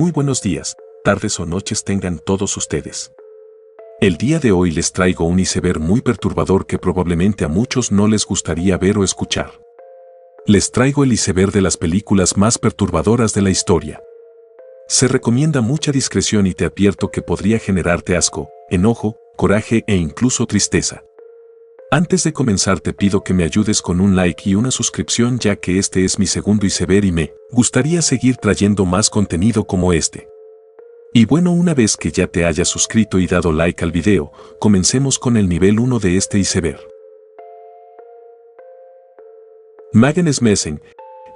Muy buenos días, tardes o noches tengan todos ustedes. El día de hoy les traigo un iceberg muy perturbador que probablemente a muchos no les gustaría ver o escuchar. Les traigo el iceberg de las películas más perturbadoras de la historia. Se recomienda mucha discreción y te advierto que podría generarte asco, enojo, coraje e incluso tristeza. Antes de comenzar te pido que me ayudes con un like y una suscripción, ya que este es mi segundo iceberg y me gustaría seguir trayendo más contenido como este. Y bueno, una vez que ya te hayas suscrito y dado like al video, comencemos con el nivel 1 de este iceberg. Magen Schmessen.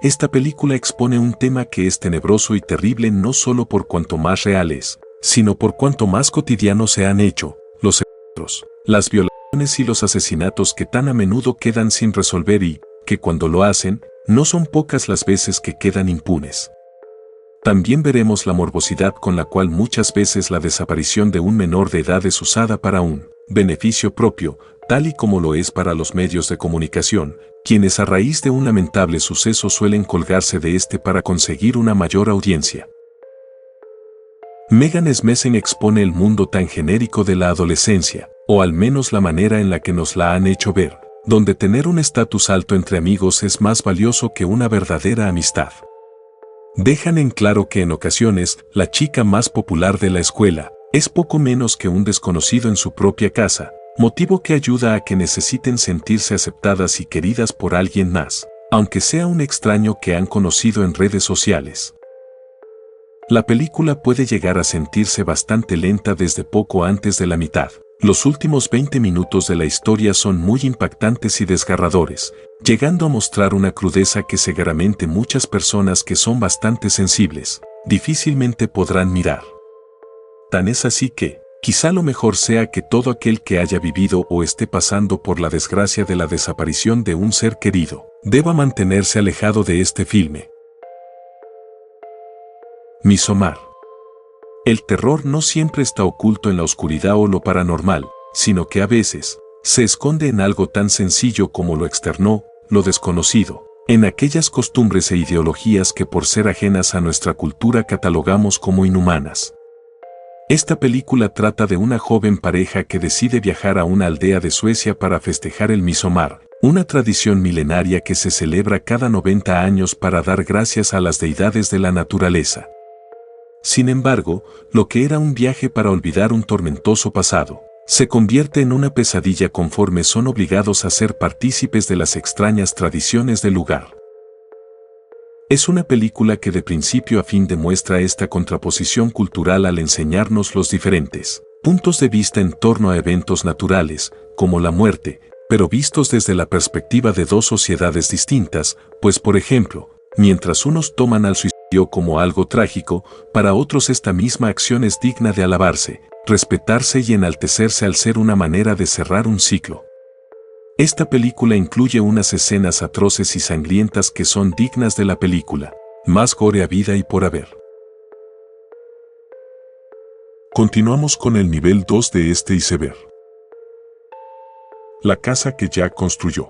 Esta película expone un tema que es tenebroso y terrible no solo por cuanto más real es, sino por cuanto más cotidianos se han hecho, los secuestros, las violaciones y los asesinatos que tan a menudo quedan sin resolver y, que cuando lo hacen, no son pocas las veces que quedan impunes. También veremos la morbosidad con la cual muchas veces la desaparición de un menor de edad es usada para un beneficio propio, tal y como lo es para los medios de comunicación, quienes a raíz de un lamentable suceso suelen colgarse de este para conseguir una mayor audiencia. Magen Schmessen expone el mundo tan genérico de la adolescencia, o al menos la manera en la que nos la han hecho ver, donde tener un estatus alto entre amigos es más valioso que una verdadera amistad. Dejan en claro que en ocasiones, la chica más popular de la escuela es poco menos que un desconocido en su propia casa, motivo que ayuda a que necesiten sentirse aceptadas y queridas por alguien más, aunque sea un extraño que han conocido en redes sociales. La película puede llegar a sentirse bastante lenta desde poco antes de la mitad. Los últimos 20 minutos de la historia son muy impactantes y desgarradores, llegando a mostrar una crudeza que seguramente muchas personas que son bastante sensibles, difícilmente podrán mirar. Tan es así que, quizá lo mejor sea que todo aquel que haya vivido o esté pasando por la desgracia de la desaparición de un ser querido, deba mantenerse alejado de este filme. Midsommar. El terror no siempre está oculto en la oscuridad o lo paranormal, sino que a veces se esconde en algo tan sencillo como lo externo, lo desconocido, en aquellas costumbres e ideologías que por ser ajenas a nuestra cultura catalogamos como inhumanas. Esta película trata de una joven pareja que decide viajar a una aldea de Suecia para festejar el Midsommar, una tradición milenaria que se celebra cada 90 años para dar gracias a las deidades de la naturaleza. Sin embargo, lo que era un viaje para olvidar un tormentoso pasado, se convierte en una pesadilla conforme son obligados a ser partícipes de las extrañas tradiciones del lugar. Es una película que de principio a fin demuestra esta contraposición cultural al enseñarnos los diferentes puntos de vista en torno a eventos naturales, como la muerte, pero vistos desde la perspectiva de dos sociedades distintas, pues por ejemplo, mientras unos toman al suicidio como algo trágico, para otros esta misma acción es digna de alabarse, respetarse y enaltecerse al ser una manera de cerrar un ciclo. Esta película incluye unas escenas atroces y sangrientas que son dignas de la película más gore habida y por haber. Continuamos con el nivel 2 de este iceberg. La casa que Jack construyó.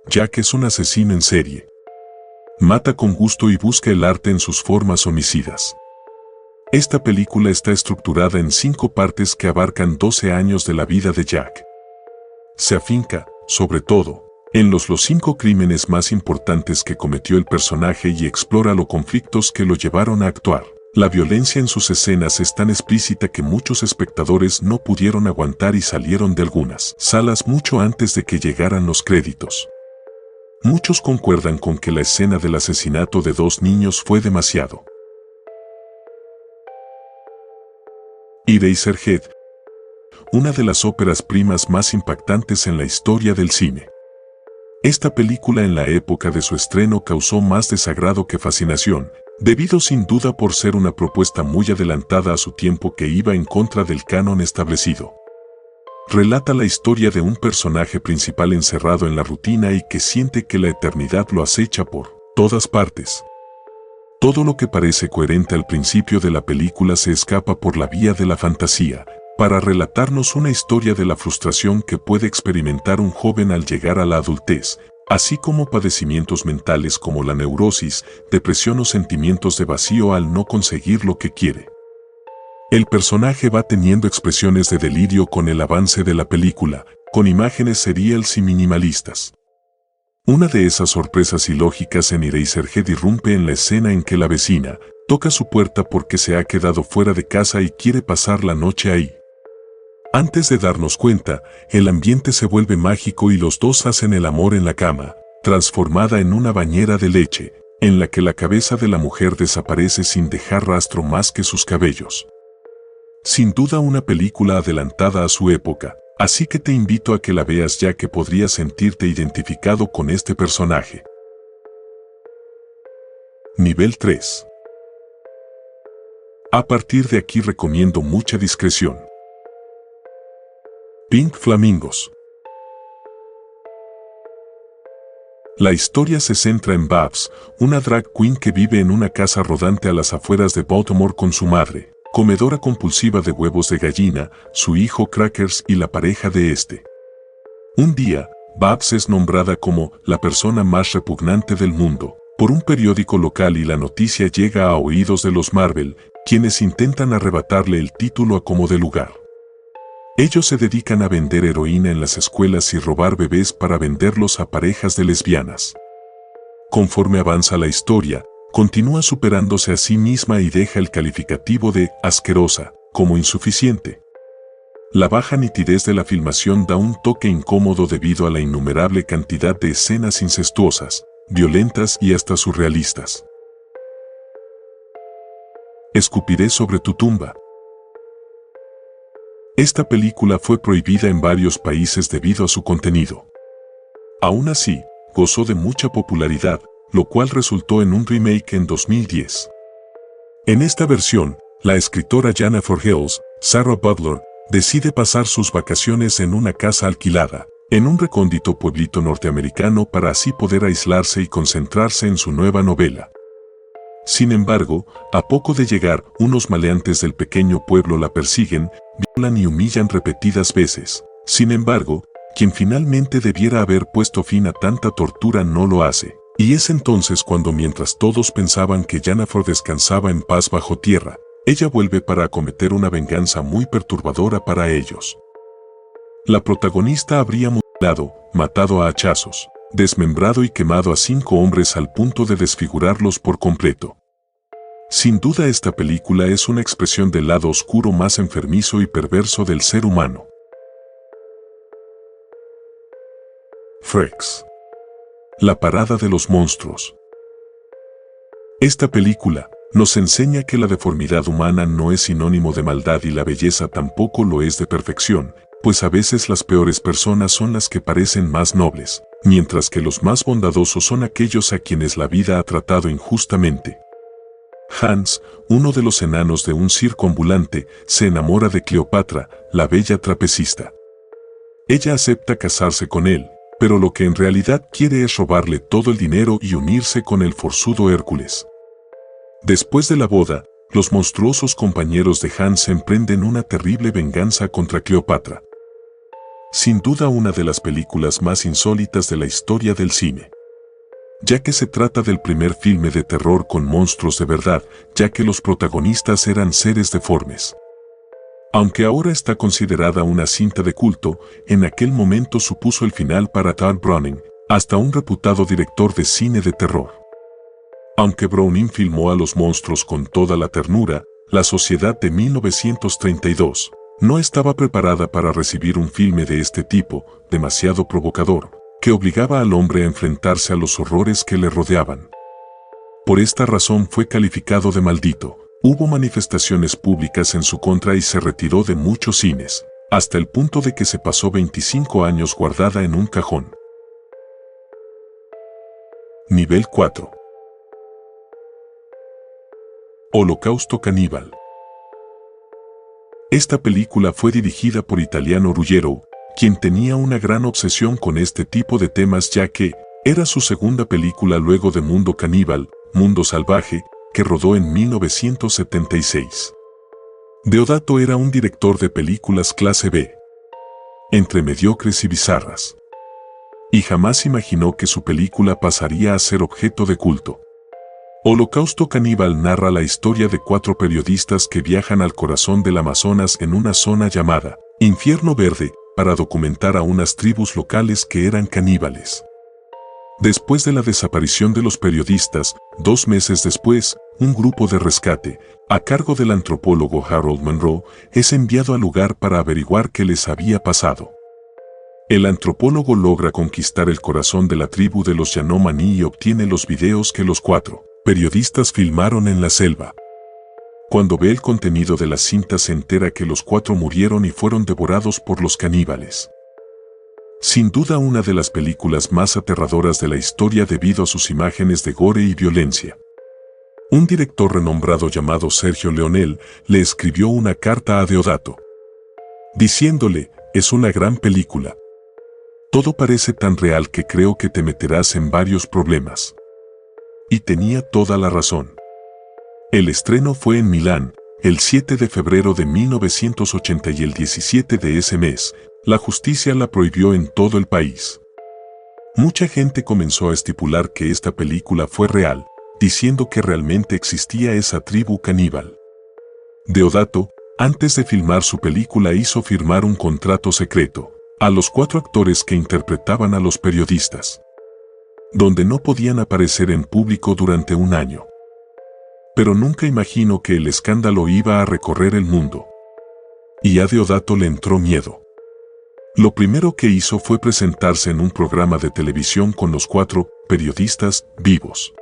Jack es un asesino en serie. Mata con gusto y busca el arte en sus formas homicidas. Esta película está estructurada en 5 partes que abarcan 12 años de la vida de Jack. Se afinca, sobre todo, en los 5 crímenes más importantes que cometió el personaje y explora los conflictos que lo llevaron a actuar. La violencia en sus escenas es tan explícita que muchos espectadores no pudieron aguantar y salieron de algunas salas mucho antes de que llegaran los créditos. Muchos concuerdan con que la escena del asesinato de 2 niños fue demasiado. Eraserhead. Una de las óperas primas más impactantes en la historia del cine. Esta película en la época de su estreno causó más desagrado que fascinación, debido sin duda por ser una propuesta muy adelantada a su tiempo que iba en contra del canon establecido. Relata la historia de un personaje principal encerrado en la rutina y que siente que la eternidad lo acecha por todas partes. Todo lo que parece coherente al principio de la película se escapa por la vía de la fantasía, para relatarnos una historia de la frustración que puede experimentar un joven al llegar a la adultez, así como padecimientos mentales como la neurosis, depresión o sentimientos de vacío al no conseguir lo que quiere. El personaje va teniendo expresiones de delirio con el avance de la película, con imágenes serials y minimalistas. Una de esas sorpresas ilógicas en Eraserhead irrumpe en la escena en que la vecina toca su puerta porque se ha quedado fuera de casa y quiere pasar la noche ahí. Antes de darnos cuenta, el ambiente se vuelve mágico y los dos hacen el amor en la cama, transformada en una bañera de leche, en la que la cabeza de la mujer desaparece sin dejar rastro más que sus cabellos. Sin duda una película adelantada a su época, así que te invito a que la veas ya que podrías sentirte identificado con este personaje. Nivel 3. A partir de aquí recomiendo mucha discreción. Pink Flamingos. La historia se centra en Babs, una drag queen que vive en una casa rodante a las afueras de Baltimore con su madre, comedora compulsiva de huevos de gallina, su hijo Crackers y la pareja de este. Un día, Babs es nombrada como la persona más repugnante del mundo por un periódico local y la noticia llega a oídos de los Marvel, quienes intentan arrebatarle el título a como de lugar. Ellos se dedican a vender heroína en las escuelas y robar bebés para venderlos a parejas de lesbianas. Conforme avanza la historia, continúa superándose a sí misma y deja el calificativo de asquerosa como insuficiente. La baja nitidez de la filmación da un toque incómodo debido a la innumerable cantidad de escenas incestuosas, violentas y hasta surrealistas. Escupiré sobre tu tumba. Esta película fue prohibida en varios países debido a su contenido. Aún así, gozó de mucha popularidad, lo cual resultó en un remake en 2010. En esta versión, la escritora Jennifer Hills, Sarah Butler, decide pasar sus vacaciones en una casa alquilada, en un recóndito pueblito norteamericano para así poder aislarse y concentrarse en su nueva novela. Sin embargo, a poco de llegar, unos maleantes del pequeño pueblo la persiguen, violan y humillan repetidas veces. Sin embargo, quien finalmente debiera haber puesto fin a tanta tortura no lo hace. Y es entonces cuando mientras todos pensaban que Jennifer descansaba en paz bajo tierra, ella vuelve para acometer una venganza muy perturbadora para ellos. La protagonista habría mutilado, matado a hachazos, desmembrado y quemado a 5 hombres al punto de desfigurarlos por completo. Sin duda esta película es una expresión del lado oscuro más enfermizo y perverso del ser humano. Freaks. La parada de los monstruos. Esta película nos enseña que la deformidad humana no es sinónimo de maldad y la belleza tampoco lo es de perfección, pues a veces las peores personas son las que parecen más nobles, mientras que los más bondadosos son aquellos a quienes la vida ha tratado injustamente. Hans, uno de los enanos de un circo ambulante, se enamora de Cleopatra, la bella trapecista. Ella acepta casarse con él, pero lo que en realidad quiere es robarle todo el dinero y unirse con el forzudo Hércules. Después de la boda, los monstruosos compañeros de Hans emprenden una terrible venganza contra Cleopatra. Sin duda una de las películas más insólitas de la historia del cine, ya que se trata del primer filme de terror con monstruos de verdad, ya que los protagonistas eran seres deformes. Aunque ahora está considerada una cinta de culto, en aquel momento supuso el final para Todd Browning, hasta un reputado director de cine de terror. Aunque Browning filmó a los monstruos con toda la ternura, la sociedad de 1932 no estaba preparada para recibir un filme de este tipo, demasiado provocador, que obligaba al hombre a enfrentarse a los horrores que le rodeaban. Por esta razón fue calificado de maldito. Hubo manifestaciones públicas en su contra y se retiró de muchos cines, hasta el punto de que se pasó 25 años guardada en un cajón. Nivel 4. Holocausto Caníbal. Esta película fue dirigida por Italiano Ruggero, quien tenía una gran obsesión con este tipo de temas ya que era su segunda película luego de Mundo Caníbal, Mundo Salvaje, que rodó en 1976. Deodato era un director de películas clase B, entre mediocres y bizarras. y jamás imaginó que su película pasaría a ser objeto de culto. Holocausto Caníbal narra la historia de 4 periodistas que viajan al corazón del Amazonas en una zona llamada Infierno Verde para documentar a unas tribus locales que eran caníbales. Después de la desaparición de los periodistas, 2 meses después, un grupo de rescate, a cargo del antropólogo Harold Monroe, es enviado al lugar para averiguar qué les había pasado. El antropólogo logra conquistar el corazón de la tribu de los Yanomami y obtiene los videos que los 4 periodistas filmaron en la selva. Cuando ve el contenido de la cinta se entera que los 4 murieron y fueron devorados por los caníbales. Sin duda una de las películas más aterradoras de la historia debido a sus imágenes de gore y violencia. Un director renombrado llamado Sergio Leonel le escribió una carta a Deodato, diciéndole: es una gran película. Todo parece tan real que creo que te meterás en varios problemas. Y tenía toda la razón. El estreno fue en Milán, el 7 de febrero de 1980 y el 17 de ese mes, la justicia la prohibió en todo el país. Mucha gente comenzó a estipular que esta película fue real, diciendo que realmente existía esa tribu caníbal. Deodato, antes de filmar su película, hizo firmar un contrato secreto a los 4 actores que interpretaban a los periodistas, donde no podían aparecer en público durante un año. Pero nunca imaginó que el escándalo iba a recorrer el mundo. Y a Deodato le entró miedo. Lo primero que hizo fue presentarse en un programa de televisión con los 4 periodistas vivos.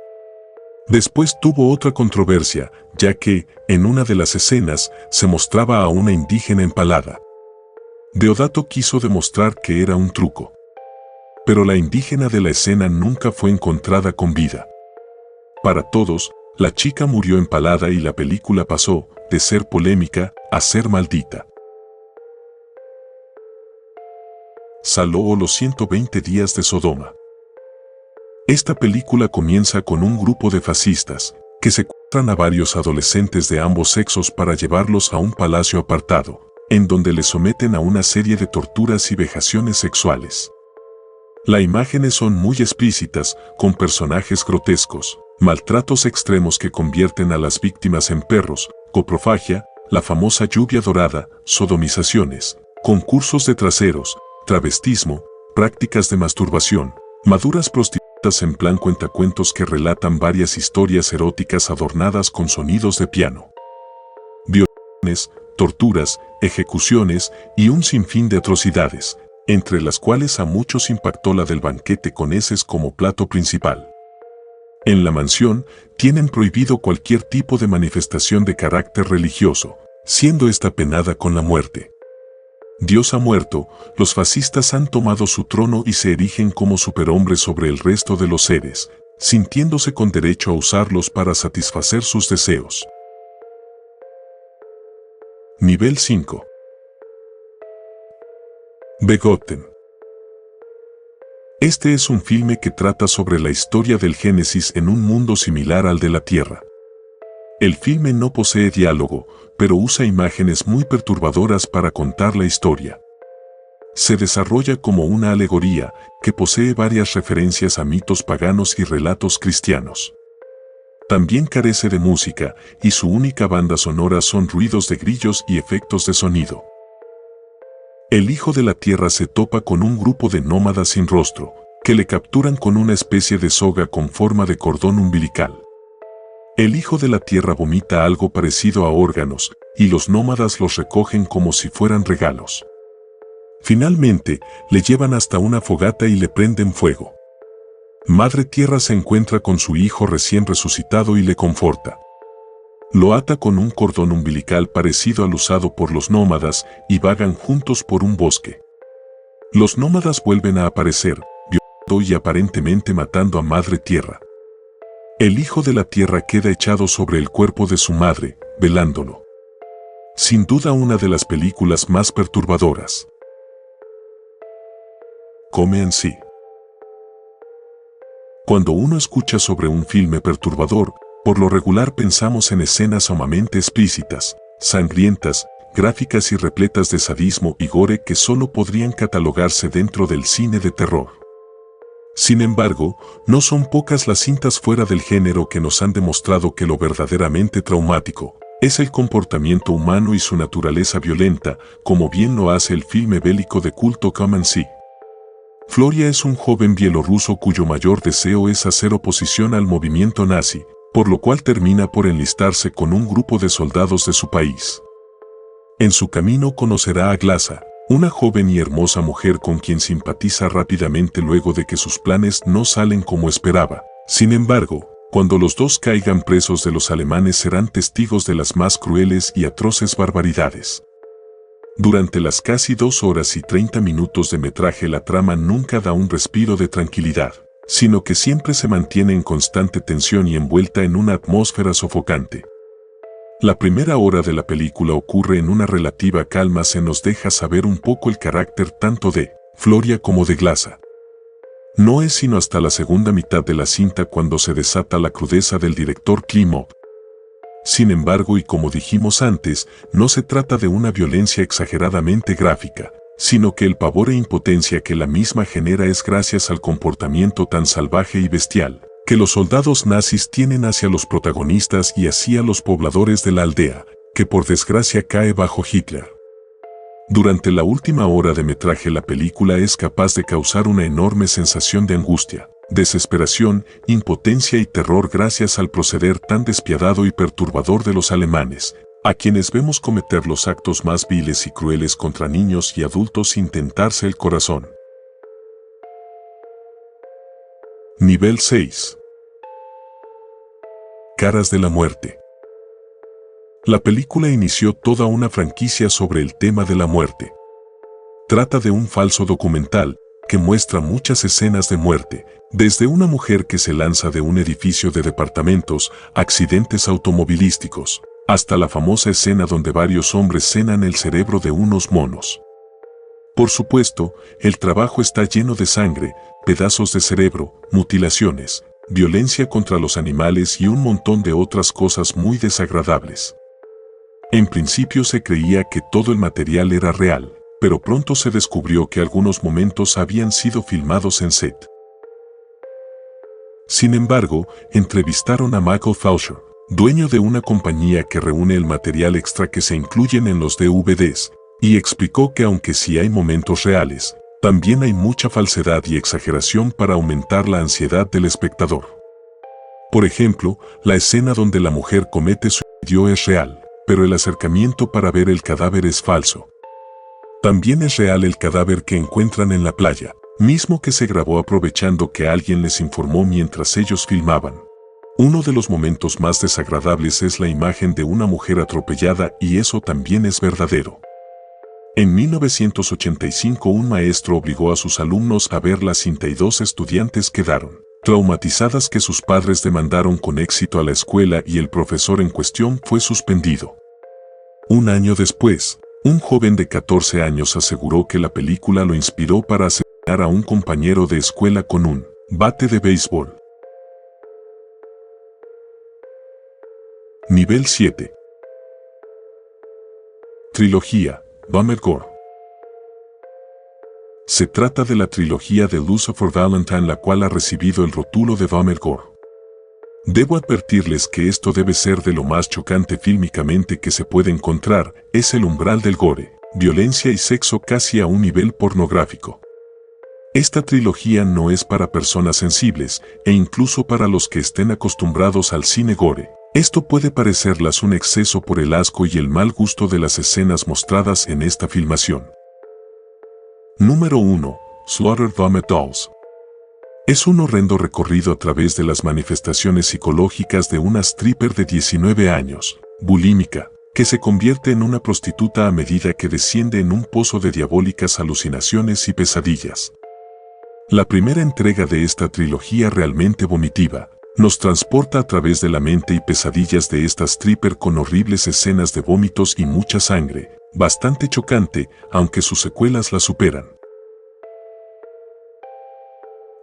Después tuvo otra controversia, ya que, en una de las escenas, se mostraba a una indígena empalada. Deodato quiso demostrar que era un truco. Pero la indígena de la escena nunca fue encontrada con vida. Para todos, la chica murió empalada y la película pasó de ser polémica a ser maldita. Saló o los 120 días de Sodoma. Esta película comienza con un grupo de fascistas que secuestran a varios adolescentes de ambos sexos para llevarlos a un palacio apartado, en donde les someten a una serie de torturas y vejaciones sexuales. Las imágenes son muy explícitas, con personajes grotescos, maltratos extremos que convierten a las víctimas en perros, coprofagia, la famosa lluvia dorada, sodomizaciones, concursos de traseros, travestismo, prácticas de masturbación, maduras prostitutas en plan cuentacuentos que relatan varias historias eróticas adornadas con sonidos de piano. Violaciones, torturas, ejecuciones y un sinfín de atrocidades, entre las cuales a muchos impactó la del banquete con heces como plato principal. En la mansión, tienen prohibido cualquier tipo de manifestación de carácter religioso, siendo esta penada con la muerte. Dios ha muerto, los fascistas han tomado su trono y se erigen como superhombres sobre el resto de los seres, sintiéndose con derecho a usarlos para satisfacer sus deseos. Nivel 5. Begotten. Este es un filme que trata sobre la historia del Génesis en un mundo similar al de la Tierra. El filme no posee diálogo, pero usa imágenes muy perturbadoras para contar la historia. Se desarrolla como una alegoría que posee varias referencias a mitos paganos y relatos cristianos. También carece de música, y su única banda sonora son ruidos de grillos y efectos de sonido. El Hijo de la Tierra se topa con un grupo de nómadas sin rostro, que le capturan con una especie de soga con forma de cordón umbilical. El Hijo de la Tierra vomita algo parecido a órganos, y los nómadas los recogen como si fueran regalos. Finalmente, le llevan hasta una fogata y le prenden fuego. Madre Tierra se encuentra con su hijo recién resucitado y le conforta. Lo ata con un cordón umbilical parecido al usado por los nómadas y vagan juntos por un bosque. Los nómadas vuelven a aparecer, violando y aparentemente matando a Madre Tierra. El Hijo de la Tierra queda echado sobre el cuerpo de su madre, velándolo. Sin duda una de las películas más perturbadoras. Come en sí. Cuando uno escucha sobre un filme perturbador, por lo regular pensamos en escenas sumamente explícitas, sangrientas, gráficas y repletas de sadismo y gore que solo podrían catalogarse dentro del cine de terror. Sin embargo, no son pocas las cintas fuera del género que nos han demostrado que lo verdaderamente traumático es el comportamiento humano y su naturaleza violenta, como bien lo hace el filme bélico de culto Come and See. Floria es un joven bielorruso cuyo mayor deseo es hacer oposición al movimiento nazi, por lo cual termina por enlistarse con un grupo de soldados de su país. En su camino conocerá a Glasa, una joven y hermosa mujer con quien simpatiza rápidamente luego de que sus planes no salen como esperaba. Sin embargo, cuando los dos caigan presos de los alemanes serán testigos de las más crueles y atroces barbaridades. Durante las casi 2 horas y 30 minutos de metraje la trama nunca da un respiro de tranquilidad, sino que siempre se mantiene en constante tensión y envuelta en una atmósfera sofocante. La primera hora de la película ocurre en una relativa calma, se nos deja saber un poco el carácter tanto de Floria como de Glasa. No es sino hasta la segunda mitad de la cinta cuando se desata la crudeza del director Klimov. Sin embargo, y como dijimos antes, no se trata de una violencia exageradamente gráfica, sino que el pavor e impotencia que la misma genera es gracias al comportamiento tan salvaje y bestial que los soldados nazis tienen hacia los protagonistas y hacia los pobladores de la aldea, que por desgracia cae bajo Hitler. Durante la última hora de metraje la película es capaz de causar una enorme sensación de angustia, desesperación, impotencia y terror gracias al proceder tan despiadado y perturbador de los alemanes, a quienes vemos cometer los actos más viles y crueles contra niños y adultos sin tentarse el corazón. Nivel 6. Caras de la muerte. La película inició toda una franquicia sobre el tema de la muerte. Trata de un falso documental que muestra muchas escenas de muerte, desde una mujer que se lanza de un edificio de departamentos, accidentes automovilísticos, hasta la famosa escena donde varios hombres cenan el cerebro de unos monos. Por supuesto, el trabajo está lleno de sangre, pedazos de cerebro, mutilaciones, violencia contra los animales y un montón de otras cosas muy desagradables. En principio se creía que todo el material era real, pero pronto se descubrió que algunos momentos habían sido filmados en set. Sin embargo, entrevistaron a Michael Fleischer, dueño de una compañía que reúne el material extra que se incluyen en los DVDs, y explicó que aunque sí hay momentos reales, también hay mucha falsedad y exageración para aumentar la ansiedad del espectador. Por ejemplo, la escena donde la mujer comete suicidio es real, pero el acercamiento para ver el cadáver es falso. También es real el cadáver que encuentran en la playa, mismo que se grabó aprovechando que alguien les informó mientras ellos filmaban. Uno de los momentos más desagradables es la imagen de una mujer atropellada y eso también es verdadero. En 1985 un maestro obligó a sus alumnos a ver la cinta y 2 estudiantes quedaron traumatizadas que sus padres demandaron con éxito a la escuela y el profesor en cuestión fue suspendido. Un año después, un joven de 14 años aseguró que la película lo inspiró para asesinar a un compañero de escuela con un bate de béisbol. Nivel 7. Trilogía Bummer Gore. Se trata de la trilogía de Lucifer Valentine, la cual ha recibido el rótulo de Bummer Gore. Debo advertirles que esto debe ser de lo más chocante fílmicamente que se puede encontrar, es el umbral del gore, violencia y sexo casi a un nivel pornográfico. Esta trilogía no es para personas sensibles, e incluso para los que estén acostumbrados al cine gore. Esto puede parecerlas un exceso por el asco y el mal gusto de las escenas mostradas en esta filmación. Número 1. Slaughtered Vomit Dolls. Es un horrendo recorrido a través de las manifestaciones psicológicas de una stripper de 19 años, bulímica, que se convierte en una prostituta a medida que desciende en un pozo de diabólicas alucinaciones y pesadillas. La primera entrega de esta trilogía realmente vomitiva, nos transporta a través de la mente y pesadillas de esta stripper con horribles escenas de vómitos y mucha sangre, bastante chocante, aunque sus secuelas la superan.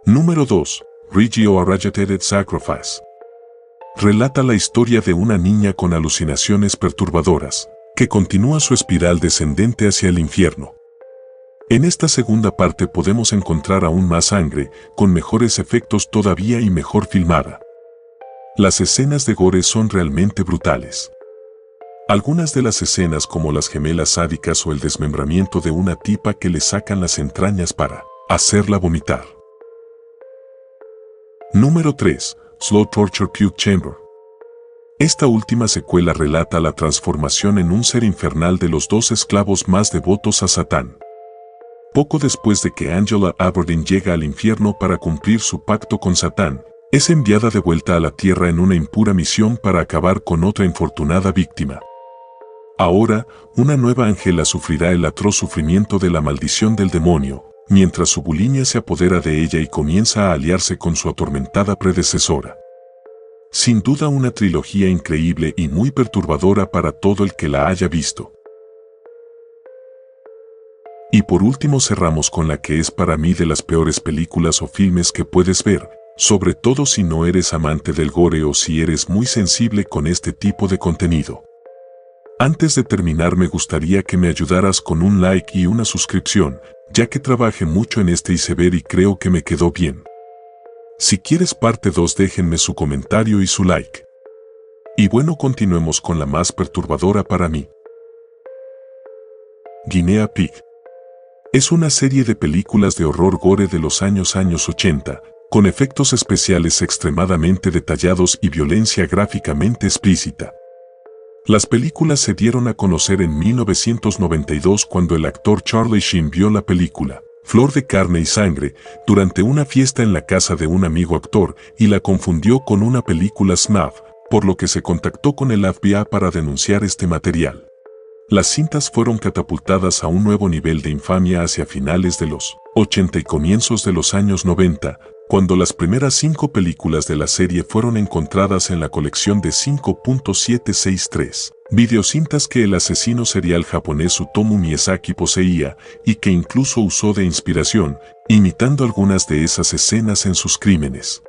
Número 2. Regio Arrayatated Sacrifice. Relata la historia de una niña con alucinaciones perturbadoras, que continúa su espiral descendente hacia el infierno. En esta segunda parte podemos encontrar aún más sangre, con mejores efectos todavía y mejor filmada. Las escenas de gore son realmente brutales. Algunas de las escenas como las gemelas sádicas o el desmembramiento de una tipa que le sacan las entrañas para hacerla vomitar. Número 3. Slow Torture Puke Chamber. Esta última secuela relata la transformación en un ser infernal de los dos esclavos más devotos a Satán. Poco después de que Angela Aberdeen llega al infierno para cumplir su pacto con Satán, es enviada de vuelta a la tierra en una impura misión para acabar con otra infortunada víctima. Ahora, una nueva Angela sufrirá el atroz sufrimiento de la maldición del demonio, mientras su bulimia se apodera de ella y comienza a aliarse con su atormentada predecesora. Sin duda una trilogía increíble y muy perturbadora para todo el que la haya visto. Y por último cerramos con la que es para mí de las peores películas o filmes que puedes ver, sobre todo si no eres amante del gore o si eres muy sensible con este tipo de contenido. Antes de terminar me gustaría que me ayudaras con un like y una suscripción, ya que trabajé mucho en este iceberg y creo que me quedó bien. Si quieres parte 2 déjenme su comentario y su like. Y bueno, continuemos con la más perturbadora para mí. Guinea Pig. Es una serie de películas de horror gore de los años 80, con efectos especiales extremadamente detallados y violencia gráficamente explícita. Las películas se dieron a conocer en 1992 cuando el actor Charlie Sheen vio la película Flor de Carne y Sangre durante una fiesta en la casa de un amigo actor y la confundió con una película snuff, por lo que se contactó con el FBI para denunciar este material. Las cintas fueron catapultadas a un nuevo nivel de infamia hacia finales de los 80 y comienzos de los años 90, cuando las primeras 5 películas de la serie fueron encontradas en la colección de 5.763 videocintas que el asesino serial japonés Tsutomu Miyazaki poseía y que incluso usó de inspiración, imitando algunas de esas escenas en sus crímenes.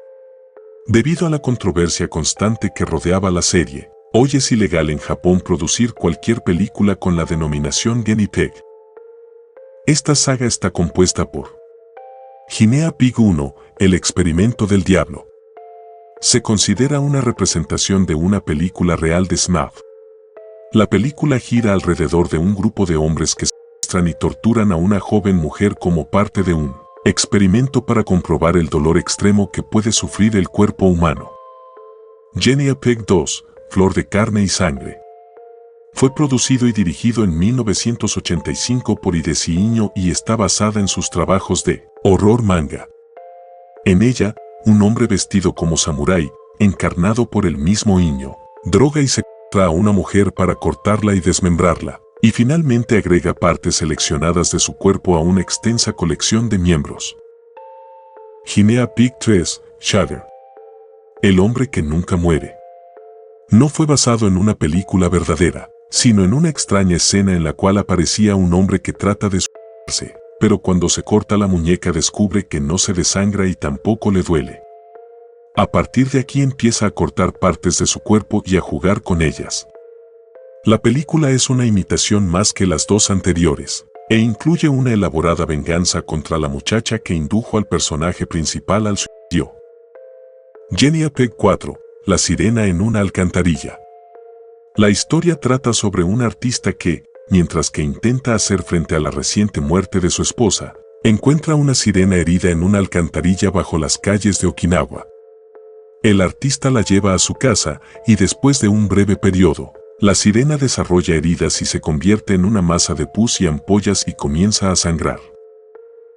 Debido a la controversia constante que rodeaba la serie, hoy es ilegal en Japón producir cualquier película con la denominación Guinea Pig. Esta saga está compuesta por Guinea Pig 1, El experimento del diablo. Se considera una representación de una película real de snuff. La película gira alrededor de un grupo de hombres que secuestran y torturan a una joven mujer como parte de un experimento para comprobar el dolor extremo que puede sufrir el cuerpo humano. Guinea Pig 2, Flor de Carne y Sangre. Fue producido y dirigido en 1985 por Hideshi Iño y está basada en sus trabajos de horror manga. En ella, un hombre vestido como samurái, encarnado por el mismo Iño, droga y secuestra a una mujer para cortarla y desmembrarla, y finalmente agrega partes seleccionadas de su cuerpo a una extensa colección de miembros. Guinea Pig 3, Shagger. El hombre que nunca muere. No fue basado en una película verdadera, sino en una extraña escena en la cual aparecía un hombre que trata de suicidarse, pero cuando se corta la muñeca descubre que no se desangra y tampoco le duele. A partir de aquí empieza a cortar partes de su cuerpo y a jugar con ellas. La película es una imitación más que las dos anteriores, e incluye una elaborada venganza contra la muchacha que indujo al personaje principal al suicidio. Guinea Pig 4, La sirena en una alcantarilla. La historia trata sobre un artista que, mientras que intenta hacer frente a la reciente muerte de su esposa, encuentra una sirena herida en una alcantarilla bajo las calles de Okinawa. El artista la lleva a su casa y después de un breve periodo, la sirena desarrolla heridas y se convierte en una masa de pus y ampollas y comienza a sangrar.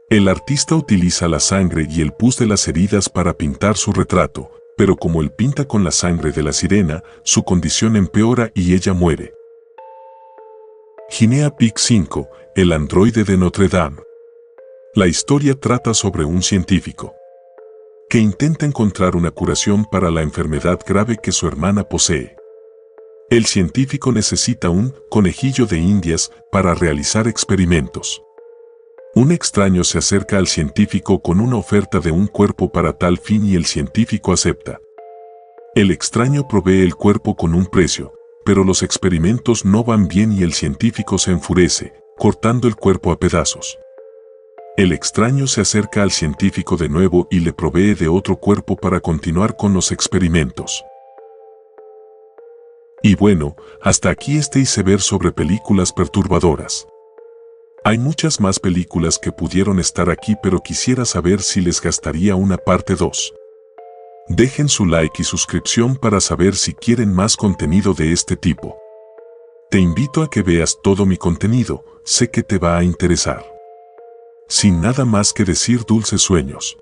El artista utiliza la sangre y el pus de las heridas para pintar su retrato, pero como él pinta con la sangre de la sirena, su condición empeora y ella muere. Guinea Pig 5, El androide de Notre Dame. La historia trata sobre un científico que intenta encontrar una curación para la enfermedad grave que su hermana posee. El científico necesita un conejillo de indias para realizar experimentos. Un extraño se acerca al científico con una oferta de un cuerpo para tal fin y el científico acepta. El extraño provee el cuerpo con un precio, pero los experimentos no van bien y el científico se enfurece, cortando el cuerpo a pedazos. El extraño se acerca al científico de nuevo y le provee de otro cuerpo para continuar con los experimentos. Y bueno, hasta aquí este iceberg sobre películas perturbadoras. Hay muchas más películas que pudieron estar aquí, pero quisiera saber si les gastaría una parte 2. Dejen su like y suscripción para saber si quieren más contenido de este tipo. Te invito a que veas todo mi contenido, sé que te va a interesar. Sin nada más que decir, dulces sueños.